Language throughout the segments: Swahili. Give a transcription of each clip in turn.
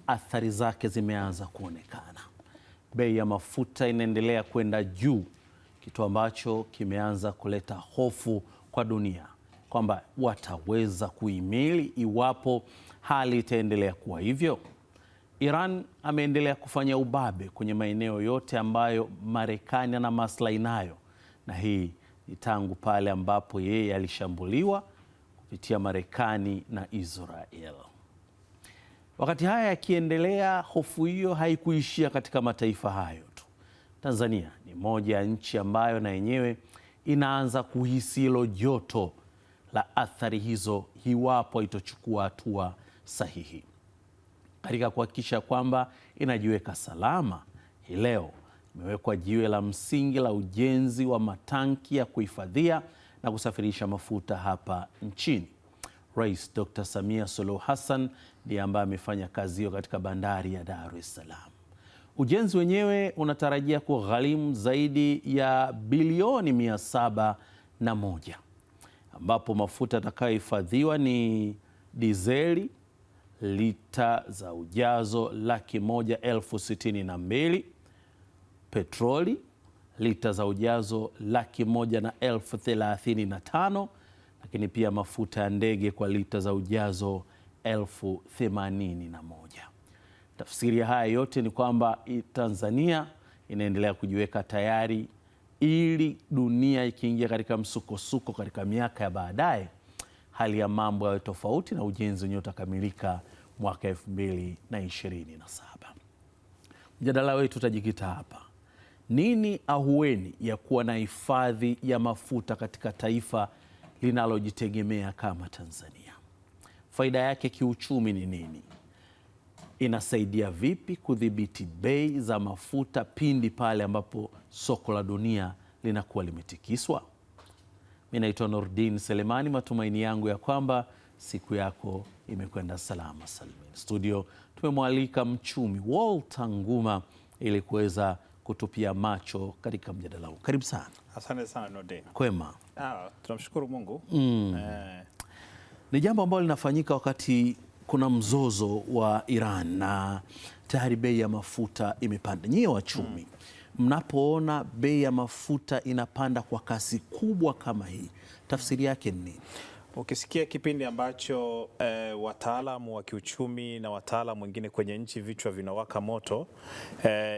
athari zake zimeanza kuonekana. Bei ya mafuta inaendelea kwenda juu, kitu ambacho kimeanza kuleta hofu kwa dunia kwamba wataweza kuhimili iwapo hali itaendelea kuwa hivyo. Iran ameendelea kufanya ubabe kwenye maeneo yote ambayo Marekani ana maslahi nayo, na hii ni tangu pale ambapo yeye alishambuliwa kupitia Marekani na Israel. Wakati haya yakiendelea, hofu hiyo haikuishia katika mataifa hayo tu. Tanzania ni moja ya nchi ambayo na yenyewe inaanza kuhisi hilo joto la athari hizo iwapo itochukua hatua sahihi. Katika kuhakikisha kwamba inajiweka salama, hii leo imewekwa jiwe la msingi la ujenzi wa matanki ya kuhifadhia na kusafirisha mafuta hapa nchini. Rais Dr. Samia Suluhu Hassan ndiye ambaye amefanya kazi hiyo katika bandari ya Dar es Salaam. Ujenzi wenyewe unatarajia kugharimu zaidi ya bilioni 701, ambapo mafuta yatakayohifadhiwa ni dizeli lita za ujazo 101,062, petroli lita za ujazo 101,035, lakini pia mafuta ya ndege kwa lita za ujazo 81,000. Tafsiri ya haya yote ni kwamba Tanzania inaendelea kujiweka tayari ili dunia ikiingia katika msukosuko katika miaka ya baadaye, hali ya mambo yawe tofauti na ujenzi wenyewe utakamilika mwaka 2027. Mjadala wetu utajikita hapa. Nini ahueni ya kuwa na hifadhi ya mafuta katika taifa linalojitegemea kama Tanzania? Faida yake kiuchumi ni nini? Inasaidia vipi kudhibiti bei za mafuta pindi pale ambapo soko la dunia linakuwa limetikiswa? Mimi naitwa Nurdin Selemani, matumaini yangu ya kwamba siku yako imekwenda salama salmin. Studio tumemwalika mchumi Walter Nguma ili kuweza kutupia macho katika mjadala huu. Karibu sana. Asante sana Nurdin. Kwema? Tunamshukuru Mungu. Ni jambo ambalo linafanyika wakati kuna mzozo wa Iran na tayari bei ya mafuta imepanda. Nyie wachumi, mnapoona bei ya mafuta inapanda kwa kasi kubwa kama hii, tafsiri yake ni nini? Ukisikia kipindi ambacho wataalamu wa kiuchumi na wataalamu wengine kwenye nchi vichwa vinawaka moto,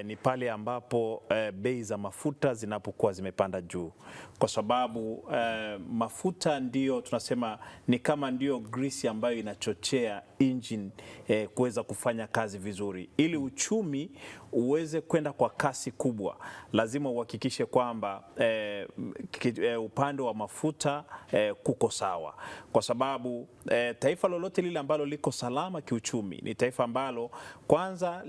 ni pale ambapo bei za mafuta zinapokuwa zimepanda juu, kwa sababu mafuta ndio tunasema ni kama ndio grisi ambayo inachochea engine kuweza kufanya kazi vizuri. Ili uchumi uweze kwenda kwa kasi kubwa, lazima uhakikishe kwamba upande wa mafuta kuko sawa, kwa sababu taifa lolote lile ambalo liko salama kiuchumi ni taifa ambalo kwanza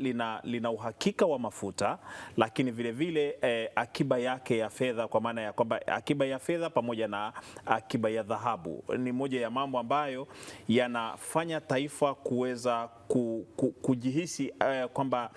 lina uhakika wa mafuta, lakini vile vile akiba yake ya fedha, kwa maana ya kwamba akiba ya fedha pamoja na akiba ya dhahabu ni moja ya mambo ambayo yanafanya taifa kuweza kujihisi kwamba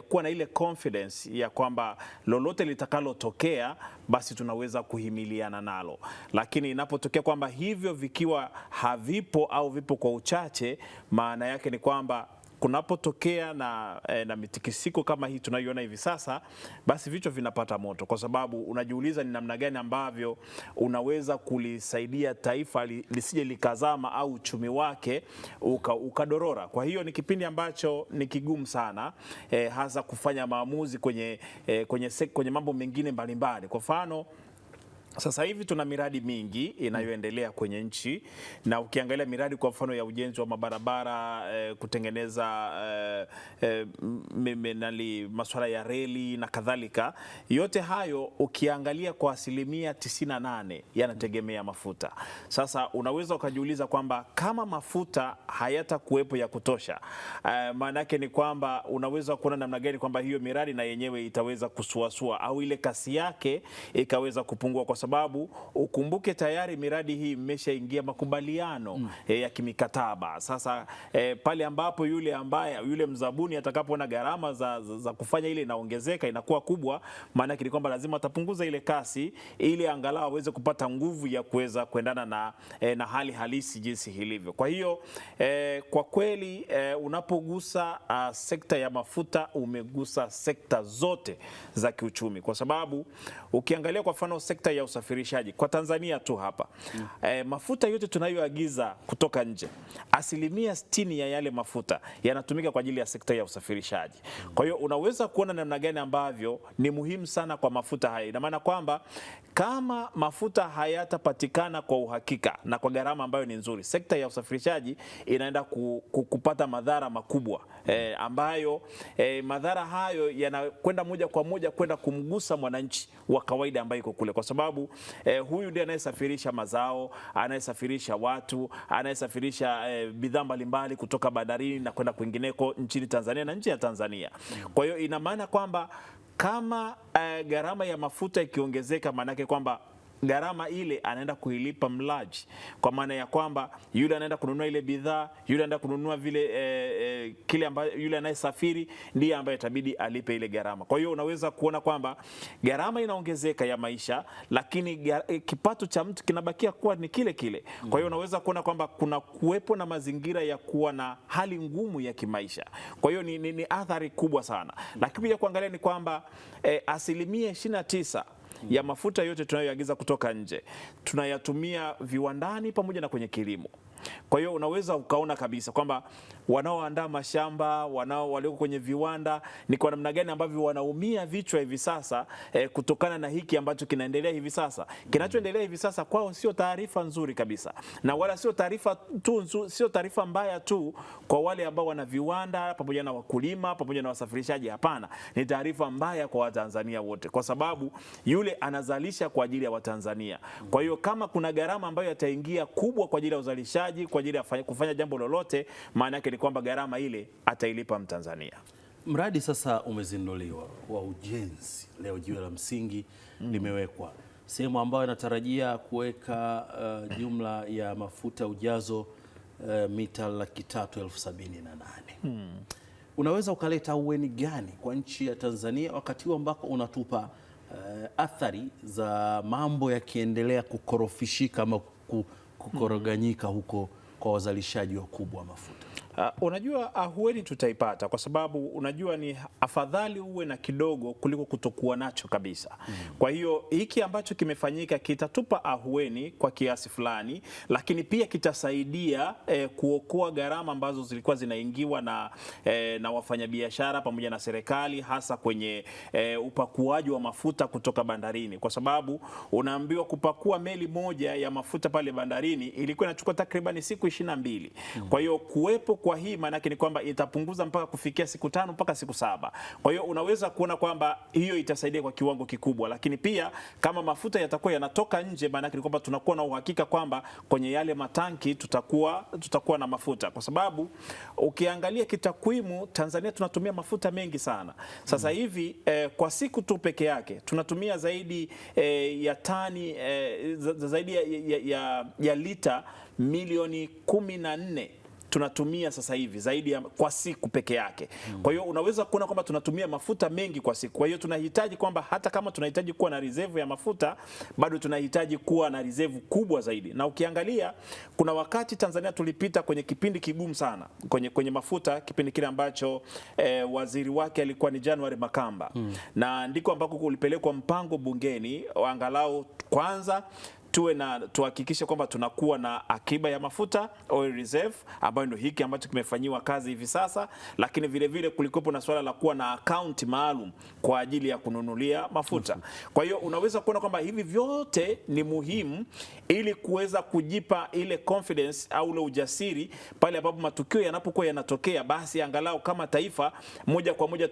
kuwa na ile confidence ya kwamba lolote litakalotokea basi tunaweza kuhimiliana nalo. Lakini inapotokea kwamba hivyo vikiwa havipo au vipo kwa uchache, maana yake ni kwamba kunapotokea na mitikisiko kama hii tunayoiona hivi sasa, basi vichwa vinapata moto, kwa sababu unajiuliza ni namna gani ambavyo unaweza kulisaidia taifa lisije likazama au uchumi wake ukadorora. Kwa hiyo ni kipindi ambacho ni kigumu sana, hasa kufanya maamuzi kwenye mambo mengine mbalimbali. Kwa mfano, sasa hivi tuna miradi mingi inayoendelea kwenye nchi, na ukiangalia miradi kwa mfano ya ujenzi wa mabarabara, kutengeneza masuala ya reli na kadhalika, yote hayo ukiangalia kwa 98% yanategemea mafuta. Sasa unaweza ukajiuliza kwamba kama mafuta hayatakuwepo ya kutosha, maana yake ni kwamba unaweza kuona namna gani kwamba hiyo miradi na yenyewe itaweza kusuasua au ile kasi yake ikaweza kupungua, kwa sababu sababu ukumbuke tayari miradi hii imeshaingia makubaliano ya kimikataba. Sasa pale ambapo yule mzabuni atakapoona gharama za kufanya ile inaongezeka, inakuwa kubwa, maana yake ni kwamba lazima atapunguza ile kasi ili angalau aweze kupata nguvu ya kuweza kuendana na hali halisi jinsi ilivyo. Kwa hiyo kwa kweli unapogusa sekta ya mafuta umegusa sekta zote za kiuchumi, kwa sababu ukiangalia kwa mfano sekta ya usafirishaji kwa Tanzania tu hapa mafuta yote tunayoagiza kutoka nje, 60% ya yale mafuta yanatumika kwa ajili ya sekta ya usafirishaji. Kwa hiyo unaweza kuona namna gani ambavyo ni muhimu sana kwa mafuta haya. Ina maana kwamba kama mafuta hayatapatikana kwa uhakika na kwa gharama ambayo ni nzuri, sekta ya usafirishaji inaenda kupata madhara makubwa ambayo madhara hayo yanakwenda moja kwa moja kwenda kumgusa mwananchi wa kawaida ambaye yuko kule, kwa sababu huyu ndiye anayesafirisha mazao, anayesafirisha watu, anayesafirisha bidhaa mbalimbali kutoka bandarini na kwenda kwingineko nchini Tanzania na nje ya Tanzania. Kwa hiyo ina maana kwamba kama gharama ya mafuta ikiongezeka, maana yake kwamba gharama ile anaenda kuilipa mlaji, kwa maana ya kwamba yule anaenda kununua ile bidhaa, yule anaenda kununua vile kile ambayo yule anayesafiri ndiye ambaye itabidi alipe ile gharama. Kwa hiyo unaweza kuona kwamba gharama inaongezeka ya maisha, lakini kipato cha mtu kinabakia kuwa ni kile kile. Kwa hiyo unaweza kuona kwamba kuna kuwepo na mazingira ya kuwa na hali ngumu ya kimaisha. Kwa hiyo ni athari kubwa sana. Lakini pia kuangalia ni kwamba 29% ya mafuta yote tunayoagiza kutoka nje tunayatumia viwandani pamoja na kwenye kilimo. Kwa hiyo unaweza ukaona kabisa kwamba wanaoandaa mashamba, walioko kwenye viwanda ni kwa namna gani ambavyo wanaumia vichwa hivi sasa kutokana na hiki ambacho kinaendelea hivi sasa. Kinachoendelea hivi sasa kwao sio taarifa nzuri kabisa, na wala sio taarifa mbaya tu kwa wale ambao wana viwanda pamoja na wakulima pamoja na wasafirishaji. Hapana, ni taarifa mbaya kwa Watanzania wote, kwa sababu yule anazalisha kwa ajili ya Watanzania. Kwa hiyo kama kuna gharama ambayo yataingia kubwa kwa ajili ya uzalishaji, kwa ajili ya kufanya jambo lolote, maana yake ni kwamba gharama ile atailipa Mtanzania. Mradi sasa umezinduliwa wa ujenzi leo, jiwe la msingi limewekwa, sehemu ambayo inatarajia kuweka jumla ya mafuta ujazo mita 378,000. Unaweza ukaleta uweni gani kwa nchi ya Tanzania wakati huu ambako unatupa athari za mambo yakiendelea kukorofishika ama kukoroganyika huko kwa wazalishaji wakubwa wa mafuta? Unajua ahueni tutaipata, kwa sababu unajua ni afadhali uwe na kidogo kuliko kutokuwa nacho kabisa. Kwa hiyo hiki ambacho kimefanyika kitatupa ahueni kwa kiasi fulani, lakini pia kitasaidia kuokoa gharama ambazo zilikuwa zinaingiwa na wafanyabiashara pamoja na serikali, hasa kwenye upakuaji wa mafuta kutoka bandarini, kwa sababu unaambiwa kupakua meli moja ya mafuta pale bandarini ilikuwa inachukua takriban siku 22. Kwa hiyo kuwepo kwa hii maana yake ni kwamba itapunguza mpaka kufikia siku 5 mpaka siku 7. Kwa hiyo unaweza kuona kwamba hiyo itasaidia kwa kiwango kikubwa, lakini pia kama mafuta yatakuwa yanatoka nje, maana yake ni kwamba tunakuwa na uhakika kwamba kwenye yale matanki tutakuwa na mafuta, kwa sababu ukiangalia kitakwimu Tanzania tunatumia mafuta mengi sana. Sasa hivi kwa siku tu peke yake tunatumia zaidi ya tani zaidi ya lita milioni 14 tunatumia sasa hivi zaidi ya kwa siku peke yake. Kwa hiyo unaweza kuona kwamba tunatumia mafuta mengi kwa siku. Kwa hiyo tunahitaji kwamba hata kama tunahitaji kuwa na reserve ya mafuta, bado tunahitaji kuwa na reserve kubwa zaidi. Na ukiangalia kuna wakati Tanzania tulipita kwenye kipindi kigumu sana kwenye mafuta, kipindi kile ambacho waziri wake alikuwa ni January Makamba. Na ndiko ambako ulipelekwa mpango bungeni angalau kwanza tuhakikishe kwamba tunakuwa na akiba ya mafuta, oil reserve, ambayo ndio hiki ambacho kimefanyiwa kazi hivi sasa, lakini vile vile kulikuwepo na swala la kuwa na account maalum kwa ajili ya kununulia mafuta. Kwa hiyo unaweza kuona kwamba hivi vyote ni muhimu ili kuweza kujipa ile confidence au ule ujasiri pale ambapo matukio yanapokuwa yanatokea, basi angalau kama taifa moja kwa moja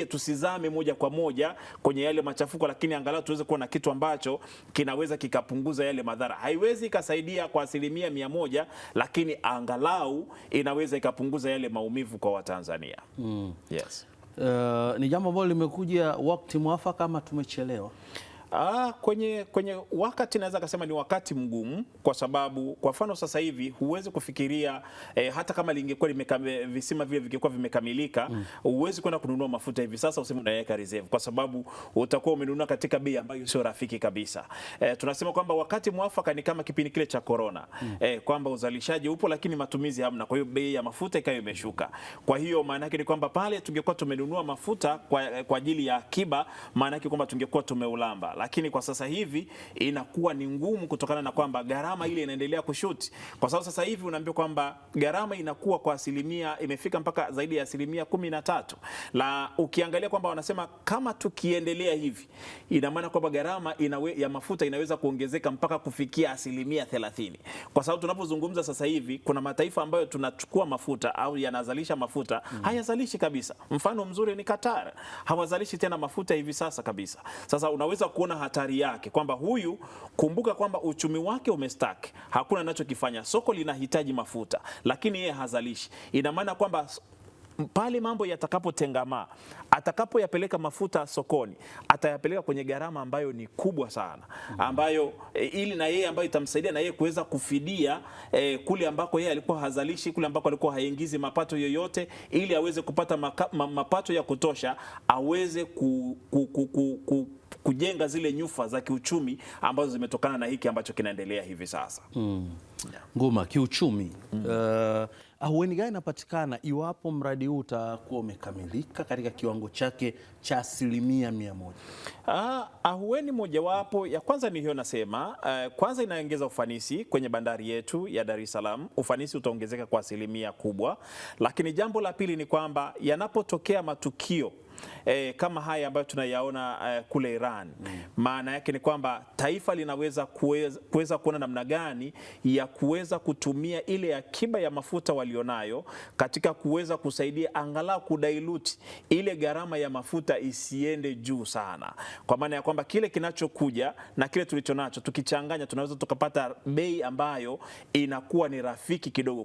tusizame moja kwa moja kwenye yale machafuko, lakini angalau tuweze kuwa na kitu ambacho kinaweza kikapunguza yale madhara. Haiwezi ikasaidia kwa 100%, lakini angalau inaweza ikapunguza yale maumivu kwa Watanzania. Yes. Ni jambo ambalo limekuja wakati mwafaka ama tumechelewa? Kwenye wakati naweza kusema ni wakati mgumu, kwa sababu kwa mfano sasa hivi huwezi kufikiria hata kama lingekuwa visima vile vingekuwa vimekamilika, huwezi kwenda kununua mafuta hivi sasa useme unaweka reserve, kwa sababu utakuwa umenunua katika bei ambayo sio rafiki kabisa. Tunasema kwamba wakati mwafaka ni kama kipindi kile cha corona, kwamba uzalishaji upo lakini matumizi hamna, kwa hiyo bei ya mafuta ikawa imeshuka. Kwa hiyo maana yake ni kwamba pale tungekuwa tumenunua mafuta kwa ajili ya akiba, maana yake kwamba tungekuwa tumeulamba, lakini kwa sasa hivi inakuwa ni ngumu kutokana na kwamba gharama ile inaendelea kushuti, kwa sababu sasa hivi unaambiwa kwamba gharama inakuwa kwa asilimia, imefika mpaka zaidi ya asilimia 13. La, ukiangalia kwamba wanasema kama tukiendelea hivi ina maana kwamba gharama ya mafuta inaweza kuongezeka mpaka kufikia asilimia 30, kwa sababu tunapozungumza sasa hivi kuna mataifa ambayo tunachukua mafuta au yanazalisha mafuta hayazalishi kabisa. Mfano mzuri ni Qatar, hawazalishi tena mafuta hivi sasa kabisa. Sasa unaweza kuona hatari yake kwamba huyu, kumbuka kwamba uchumi wake umestack, hakuna anachokifanya, soko linahitaji mafuta lakini yeye hazalishi. Ina maana kwamba pale mambo yatakapotengamaa, atakapoyapeleka mafuta sokoni, atayapeleka kwenye gharama ambayo ni kubwa sana, ambayo ili na yeye ambayo itamsaidia na yeye kuweza kufidia kule ambako yeye alikuwa hazalishi, kule ambako alikuwa haingizi mapato yoyote, ili aweze kupata mapato ya kutosha, aweze kujenga zile nyufa za kiuchumi ambazo zimetokana na hiki ambacho kinaendelea hivi sasa. Nguma kiuchumi. Ahueni gani inapatikana iwapo mradi huu utakuwa umekamilika katika kiwango chake cha 100%? Ahueni mojawapo ya kwanza ni hiyo nasema, kwanza inaongeza ufanisi kwenye bandari yetu ya Dar es Salaam. Ufanisi utaongezeka kwa asilimia kubwa, lakini jambo la pili ni kwamba yanapotokea matukio kama haya ambayo tunayaona kule Iran, maana yake ni kwamba taifa linaweza kuweza kuona namna gani ya kuweza kutumia ile akiba ya mafuta walionayo katika kuweza kusaidia angalau kudailuti ile gharama ya mafuta isiende juu sana, kwa maana ya kwamba kile kinachokuja na kile tulichonacho tukichanganya, tunaweza tukapata bei ambayo inakuwa ni rafiki kidogo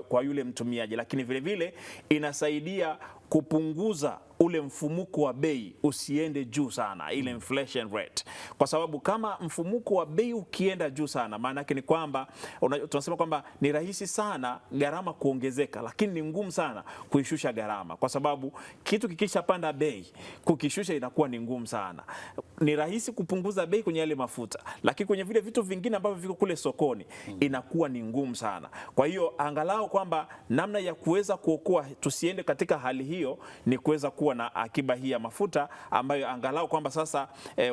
kwa yule mtumiaji, lakini vile vile inasaidia kupunguza ule mfumuko wa bei usiende juu sana, ile inflation rate, kwa sababu kama mfumuko wa bei ukienda juu sana, maana yake ni kwamba tunasema kwamba ni rahisi sana gharama kuongezeka, lakini ni ngumu sana kuishusha gharama, kwa sababu kitu kikishapanda bei, kukishusha inakuwa ni ngumu sana. Ni rahisi kupunguza bei kwenye yale mafuta, lakini kwenye vile vitu vingine ambavyo viko kule sokoni inakuwa ni ngumu sana. Kwa hiyo angalau kwamba namna ya kuweza kuokoa tusiende katika hali hiyo ni kuweza kuwa na akiba hii ya mafuta, ambayo angalau kwamba sasa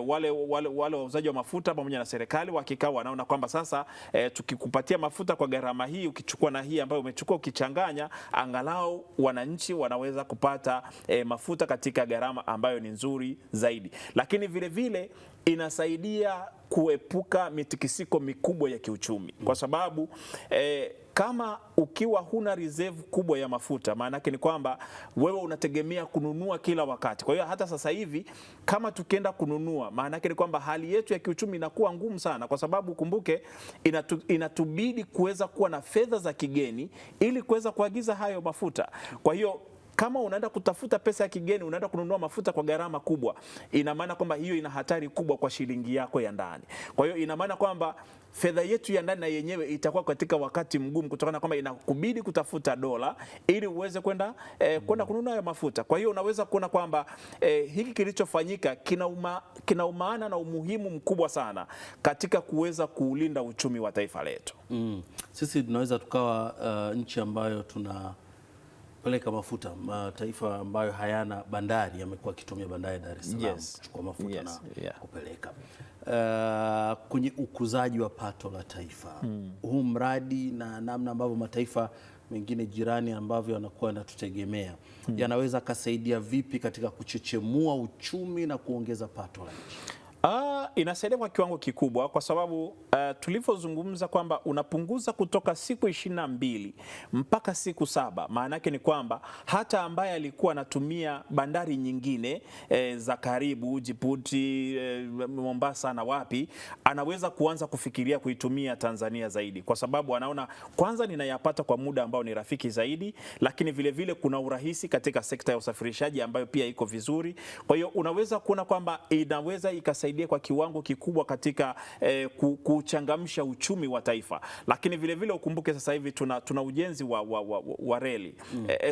wale wauzaji wa mafuta pamoja na serikali wakikaa wanaona kwamba sasa tukikupatia mafuta kwa gharama hii, ukichukua na hii ambayo umechukua ukichanganya, angalau wananchi wanaweza kupata mafuta katika gharama ambayo ni nzuri zaidi. Lakini vile vile inasaidia kuepuka mitikisiko mikubwa ya kiuchumi, kwa sababu kama ukiwa huna reserve kubwa ya mafuta, maana yake ni kwamba wewe unategemea kununua kila wakati. Kwa hiyo hata sasa hivi kama tukienda kununua, maana yake ni kwamba hali yetu ya kiuchumi inakuwa ngumu sana, kwa sababu kumbuke, inatubidi kuweza kuwa na fedha za kigeni ili kuweza kuagiza hayo mafuta. Kwa hiyo kama unaenda kutafuta pesa ya kigeni, unaenda kununua mafuta kwa gharama kubwa, ina maana kwamba hiyo ina hatari kubwa kwa shilingi yako ya ndani. Kwa hiyo ina maana kwamba fedha yetu ya ndani na yenyewe itakuwa katika wakati mgumu, kutokana na kwamba inakubidi kutafuta dola ili uweze kwenda kununua hayo mafuta. Kwa hiyo unaweza kuona kwamba hiki kilichofanyika kina umaana na umuhimu mkubwa sana katika kuweza kuulinda uchumi wa taifa letu. Sisi tunaweza tukawa nchi ambayo tunapeleka mafuta, mataifa ambayo hayana bandari yamekuwa akitumia bandari ya Dar es Salaam kuchukua mafuta na kupeleka. Kwenye ukuzaji wa pato la taifa, huu mradi na namna ambavyo mataifa mengine jirani ambavyo yanakuwa yanatutegemea yanaweza kasaidia vipi katika kuchechemua uchumi na kuongeza pato la nchi? Inasaidia kwa kiwango kikubwa, kwa sababu tulivyozungumza kwamba unapunguza kutoka siku 22 mpaka siku 7. Maana yake ni kwamba hata ambaye alikuwa anatumia bandari nyingine za karibu, Djibouti, Mombasa na wapi, anaweza kuanza kufikiria kuitumia Tanzania zaidi, kwa sababu anaona kwanza ninayapata kwa muda ambao ni rafiki zaidi, lakini vile vile kuna urahisi katika sekta ya usafirishaji ambayo pia iko vizuri. Kwa hiyo unaweza kuona kwamba inaweza ikasaidia kusaidia kwa kiwango kikubwa katika kuchangamsha uchumi wa taifa. Lakini vile vile ukumbuke sasa hivi tuna ujenzi wa reli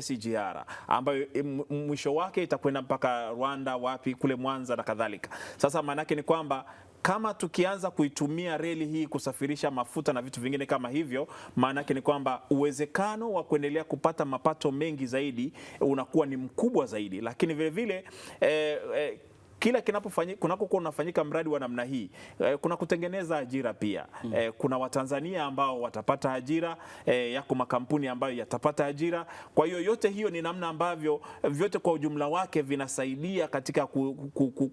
SGR ambayo mwisho wake itakwenda mpaka Rwanda, wapi kule Mwanza na kadhalika. Sasa maana yake ni kwamba kama tukianza kuitumia reli hii kusafirisha mafuta na vitu vingine kama hivyo, maana yake ni kwamba uwezekano wa kuendelea kupata mapato mengi zaidi unakuwa ni mkubwa zaidi. Lakini vile vile kila kunakokuwa unafanyika mradi wa namna hii kuna kutengeneza ajira pia. Kuna Watanzania ambao watapata ajira, yako makampuni ambayo yatapata ajira. Kwa hiyo yote hiyo ni namna ambavyo vyote kwa ujumla wake vinasaidia katika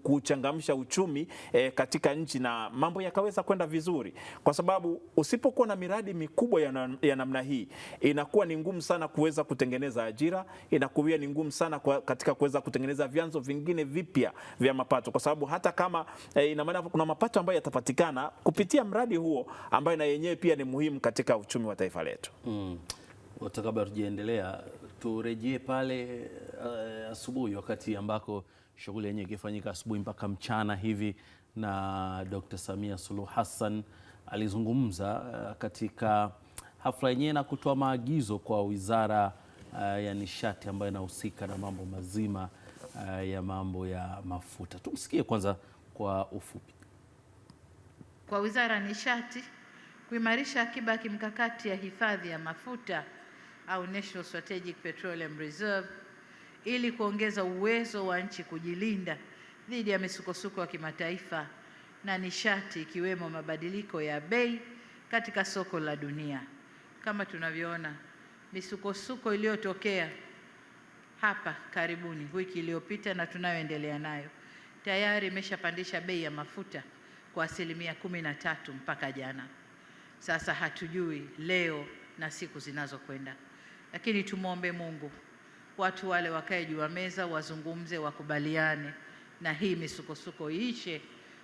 kuchangamsha uchumi katika nchi na mambo yakaweza kwenda vizuri, kwa sababu usipokuwa na miradi mikubwa ya namna hii inakuwa ni ngumu sana kuweza kutengeneza ajira, inakuwa ni ngumu sana katika kuweza kutengeneza vyanzo vingine vipya vya mapato, kwa sababu hata kama ina maana kuna mapato ambayo yatapatikana kupitia mradi huo ambayo na yenyewe pia ni muhimu katika uchumi wa taifa letu. Kabla tujiendelea, turejee pale asubuhi, wakati ambako shughuli yenyewe ikifanyika asubuhi mpaka mchana hivi, na Dr. Samia Suluhu Hassan alizungumza katika hafla yenyewe na kutoa maagizo kwa Wizara ya Nishati ambayo inahusika na mambo mazima ya mambo ya mafuta. Tumsikie kwanza kwa ufupi. Kwa Wizara ya Nishati kuimarisha akiba ya kimkakati ya hifadhi ya mafuta au National Strategic Petroleum Reserve ili kuongeza uwezo wa nchi kujilinda dhidi ya misukosuko ya kimataifa na nishati, ikiwemo mabadiliko ya bei katika soko la dunia. Kama tunavyoona misukosuko iliyotokea hapa karibuni wiki iliyopita na tunayoendelea nayo tayari imeshapandisha bei ya mafuta kwa 13% mpaka jana. Sasa hatujui leo na siku zinazokwenda, lakini tumwombe Mungu watu wale wakae juu ya meza, wazungumze, wakubaliane na hii misukosuko iishe,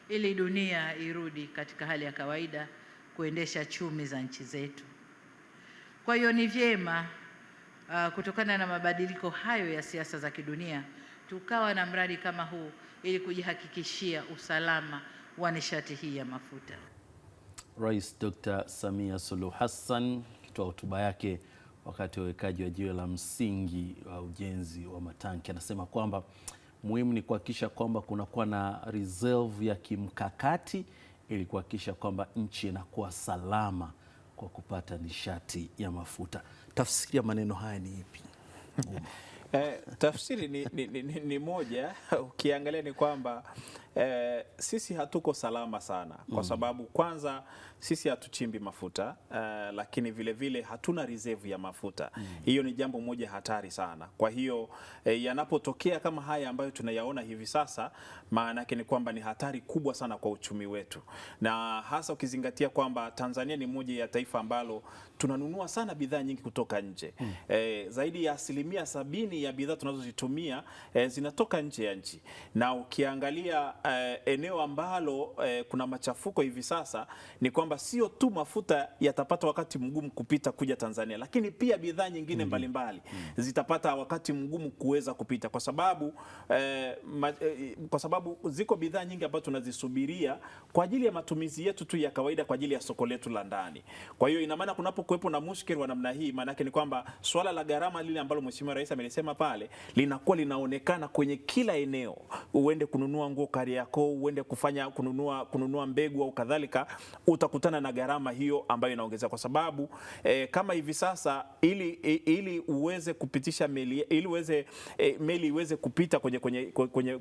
ili dunia irudi katika hali ya kawaida kuendesha chumi za nchi zetu. Kwa hiyo ni vyema kutokana na mabadiliko hayo ya siasa za kidunia tukawa na mradi kama huu ili kujihakikishia usalama wa nishati hii ya mafuta. Rais Dr. Samia Suluhu Hassan akitoa hotuba yake wakati wa uwekaji wa jiwe la msingi wa ujenzi wa matanki anasema kwamba muhimu ni kuhakikisha kwamba kunakuwa na reserve ya kimkakati ili kuhakikisha kwamba nchi inakuwa salama kwa kupata nishati ya mafuta. Tafsiri ya maneno haya ni ipi? Tafsiri ni moja. Ukiangalia ni kwamba sisi hatuko salama sana kwa sababu kwanza sisi hatuchimbi mafuta, lakini vile vile hatuna reserve ya mafuta. Hiyo ni jambo moja hatari sana. Kwa hiyo yanapotokea kama haya ambayo tunayaona hivi sasa, maana yake ni kwamba ni hatari kubwa sana kwa uchumi wetu, na hasa ukizingatia kwamba Tanzania ni moja ya taifa ambalo tunanunua sana bidhaa nyingi kutoka nje. Zaidi ya 70% ya bidhaa tunazozitumia zinatoka nje ya nchi, na ukiangalia eneo ambalo kuna machafuko hivi sasa ni kwamba sio tu mafuta yatapata wakati mgumu kupita kuja Tanzania, lakini pia bidhaa nyingine mbalimbali zitapata wakati mgumu kuweza kupita, kwa sababu ziko bidhaa nyingi ambazo tunazisubiria kwa ajili ya matumizi yetu tu ya kawaida kwa ajili ya soko letu la ndani. Kwa hiyo ina maana kunapokuwepo na mushkeli wa namna hii, maana yake ni kwamba swala la gharama lile ambalo Mheshimiwa Rais amelisema pale linakuwa linaonekana kwenye kila eneo. Uende kununua nguo Kariakoo, uende kununua mbegu au kadhalika, utakutana na gharama hiyo ambayo inaongezeka, kwa sababu kama hivi sasa ili uweze kupitisha meli, ili meli iweze kupita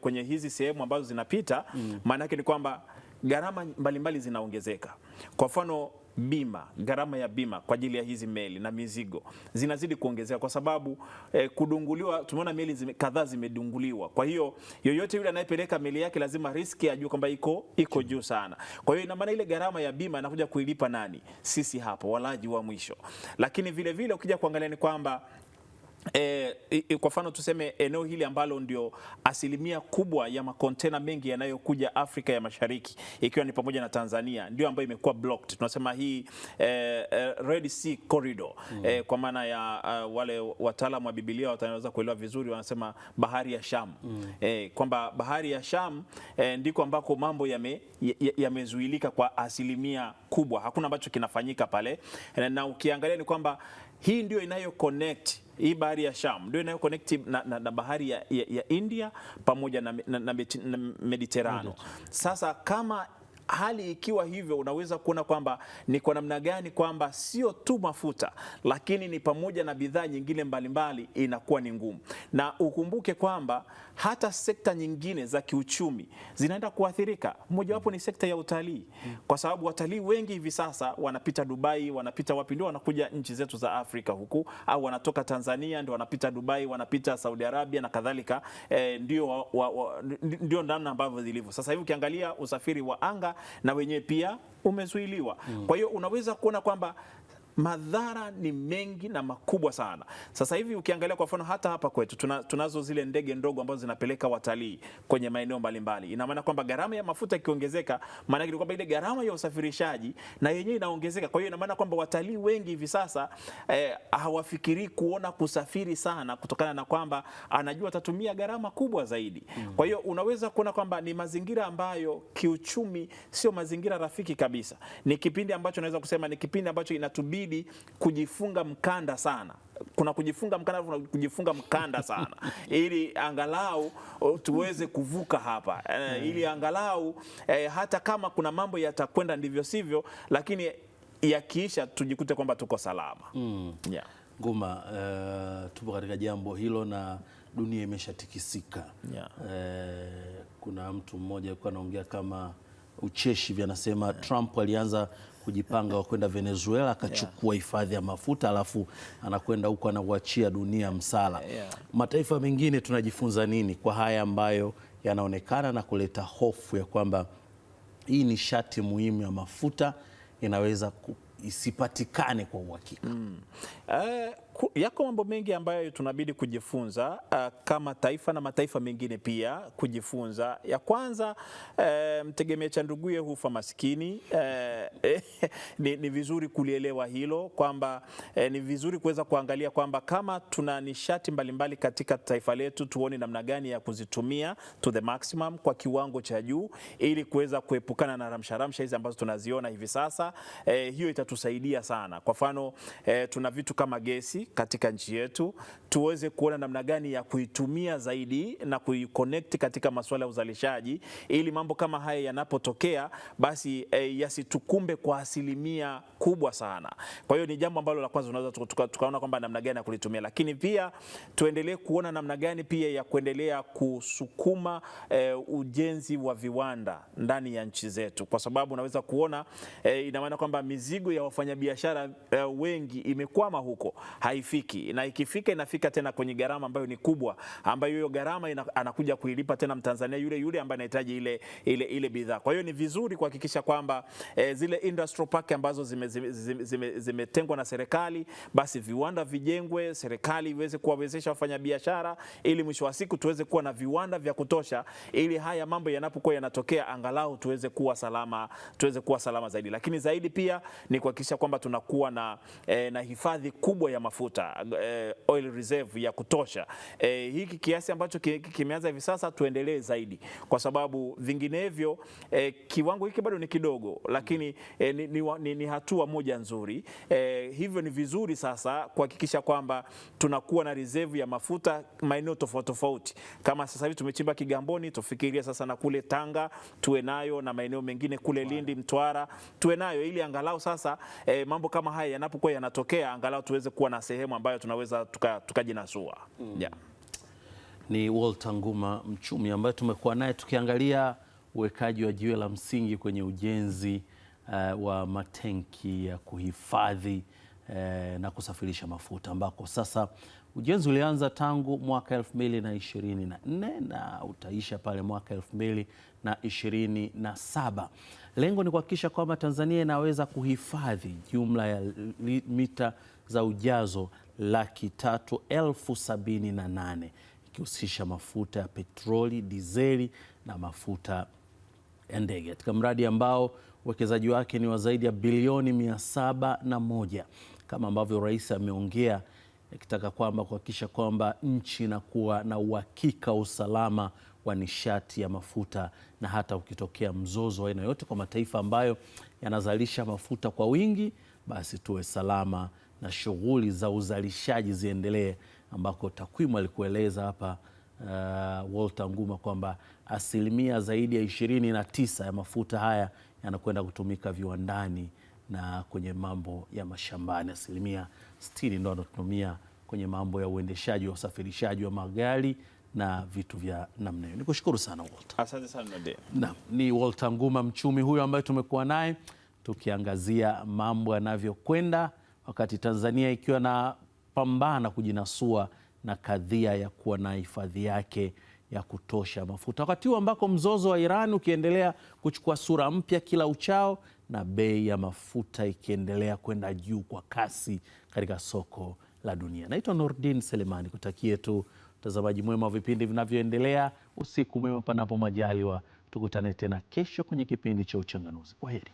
kwenye hizi sehemu ambazo zinapita, maana yake ni kwamba gharama mbalimbali zinaongezeka. Kwa mfano gharama ya bima kwa ajili ya hizi meli na mizigo zinazidi kuongezeka kwa sababu kudunguliwa. Tumeona meli kadhaa zimedunguliwa. Kwa hiyo yoyote yule anayepeleka meli yake lazima riski ajue kwamba iko juu sana. Kwa hiyo ina maana ile gharama ya bima anakuja kuilipa nani? Sisi hapo walaji wa mwisho. Lakini vile vile ukija kuangalia ni kwamba Kwa mfano tuseme eneo hili ambalo ndio asilimia kubwa ya makontena mengi yanayokuja Afrika ya Mashariki ikiwa ni pamoja na Tanzania ndio ambayo imekuwa blocked. Tunasema hii Red Sea Corridor kwa maana ya wale wataalamu wa Biblia wataweza kuelewa vizuri, wanasema bahari ya Sham. Kwamba bahari ya Sham ndiko ambako mambo yamezuilika kwa asilimia kubwa, hakuna ambacho kinafanyika pale, na ukiangalia ni kwamba hii ndio inayo connect, hii bahari ya Sham ndio inayo connect na bahari ya India pamoja na Mediterranean. Sasa kama hali ikiwa hivyo, unaweza kuona kwamba ni kwa namna gani kwamba sio tu mafuta lakini ni pamoja na bidhaa nyingine mbalimbali inakuwa ni ngumu, na ukumbuke kwamba hata sekta nyingine za kiuchumi zinaenda kuathirika. Mojawapo ni sekta ya utalii, kwa sababu watalii wengi hivi sasa wanapita Dubai, wanapita wapi, ndio wanakuja nchi zetu za Afrika huku, au wanatoka Tanzania ndio wanapita Dubai, wanapita Saudi Arabia na kadhalika. Ndio namna ambavyo zilivyo sasa hivi. Ukiangalia usafiri wa anga na wenyewe pia umezuiliwa. Kwa hiyo unaweza kuona kwamba madhara ni mengi na makubwa sana. Sasa hivi ukiangalia kwa mfano hata hapa kwetu tunazo zile ndege ndogo ambazo zinapeleka watalii kwenye maeneo mbalimbali. Ina maana kwamba gharama ya mafuta ikiongezeka, maana yake kwamba ile gharama ya usafirishaji na yenyewe inaongezeka. Kwa hiyo ina maana kwamba watalii wengi hivi sasa hawafikiri kuona kusafiri sana, kutokana na kwamba anajua atatumia gharama kubwa zaidi. Kwa hiyo unaweza kuona kwamba ni mazingira ambayo kiuchumi sio mazingira rafiki kabisa. Ni kipindi ambacho naweza kusema ni kipindi ambacho inatubidi kujifunga mkanda sana. Kuna kujifunga mkanda, kuna kujifunga mkanda sana ili angalau tuweze kuvuka hapa, ili angalau hata kama kuna mambo yatakwenda ndivyo sivyo, lakini yakiisha tujikute kwamba tuko salama. Yeah. Nguma, tupo katika jambo hilo na dunia imeshatikisika. Yeah. Kuna mtu mmoja alikuwa anaongea kama ucheshi vya, anasema Trump alianza kujipanga wa kwenda Venezuela, akachukua hifadhi ya mafuta, alafu anakwenda huko anauachia dunia msala. Mataifa mengine tunajifunza nini kwa haya ambayo yanaonekana na kuleta hofu ya kwamba hii nishati muhimu ya mafuta inaweza isipatikane kwa uhakika? Yako mambo mengi ambayo tunabidi kujifunza kama taifa na mataifa mengine pia kujifunza. Ya kwanza, mtegemea cha nduguye hufa maskini. Ni vizuri kulielewa hilo kwamba ni vizuri kuweza kuangalia kwamba kama tuna nishati mbalimbali katika taifa letu, tuone namna gani ya kuzitumia to the maximum kwa kiwango cha juu, ili kuweza kuepukana na ramsha hizi ambazo tunaziona hivi sasa. Hiyo itatusaidia sana. Kwa mfano, tuna vitu kama gesi katika nchi yetu, tuweze kuona namna gani ya kuitumia zaidi na kuiconnect katika masuala ya uzalishaji, ili mambo kama haya yanapotokea basi yasitukumbe kwa asilimia kubwa sana. Kwa hiyo ni jambo ambalo la kwanza tunaweza tukaona kwamba namna gani ya kulitumia, lakini pia tuendelee kuona namna gani pia ya kuendelea kusukuma ujenzi wa viwanda ndani ya nchi zetu, kwa sababu unaweza kuona ina maana kwamba mizigo ya wafanyabiashara wengi imekwama huko, haifiki, na ikifika inafika tena kwenye gharama ambayo ni kubwa, ambayo hiyo gharama anakuja kuilipa tena Mtanzania yule ambaye anahitaji ile bidhaa. Kwa hiyo ni vizuri kuhakikisha kwamba zile industrial park ambazo zimetengwa na serikali, basi viwanda vijengwe, serikali iweze kuwawezesha wafanyabiashara, ili mwisho wa siku tuweze kuwa na viwanda vya kutosha, ili haya mambo yanapokuwa yanatokea angalau tuweze kuwa salama zaidi. Lakini zaidi pia ni kuhakikisha kwamba tunakuwa na hifadhi kubwa ya mafuta, oil reserve ya kutosha. Hiki kiasi ambacho kimeanza hivi sasa tuendelee zaidi, kwa sababu vinginevyo kiwango hiki bado ni kidogo, lakini ni hatua moja nzuri. Hivyo ni vizuri sasa kuhakikisha kwamba tunakuwa na reserve ya mafuta maeneo tofauti. Kama sasa hivi tumechimba Kigamboni, tufikirie sasa na kule Tanga tuwe nayo, na maeneo mengine kule Lindi, Mtwara tuwe nayo, ili angalau sasa mambo kama haya yanapokuwa yanatokea angalau tuweze kuwa na sehemu ambayo tunaweza tukajinasua. Yeah. Ni Walter Nguma, mchumi ambaye tumekuwa naye tukiangalia uwekaji wa jiwe la msingi kwenye ujenzi wa matenki ya kuhifadhi na kusafirisha mafuta, ambako sasa ujenzi ulianza tangu mwaka 2024 na utaisha pale mwaka 2027. Lengo ni kuhakikisha kwamba Tanzania inaweza kuhifadhi jumla ya mita za ujazo 300,078 ikihusisha mafuta ya petroli, dizeli na mafuta ya ndege, katika mradi ambao uwekezaji wake ni wa zaidi ya bilioni 701, kama ambavyo rais ameongea, akitaka kwamba kuhakikisha kwamba nchi inakuwa na uhakika usalama wa nishati ya mafuta, na hata ukitokea mzozo wa aina yote kwa mataifa ambayo yanazalisha mafuta kwa wingi, basi tuwe salama na shughuli za uzalishaji ziendelee, ambako takwimu alikueleza hapa Walter Nguma kwamba asilimia zaidi ya 29 ya mafuta haya yanakwenda kutumika viwandani na kwenye mambo ya mashambani. Asilimia 60 ndio wanatumia kwenye mambo ya uendeshaji wa usafirishaji wa magari na vitu vya namna hiyo. Nikushukuru sana Walter. Asante sana Nadia. Naam, ni Walter Nguma, mchumi huyo ambaye tumekuwa naye tukiangazia mambo yanavyokwenda wakati Tanzania ikiwa na pambana kujinasua na kadhia ya kuwa na hifadhi yake ya kutosha mafuta, wakati huu ambako mzozo wa Iran ukiendelea kuchukua sura mpya kila uchao na bei ya mafuta ikiendelea kwenda juu kwa kasi katika soko la dunia. Naitwa Nurdin Selemani, kutakie tu mtazamaji mwema wa vipindi vinavyoendelea. Usiku mwema, panapo majaliwa tukutane tena kesho kwenye kipindi cha Uchanganuzi. Kwaheri.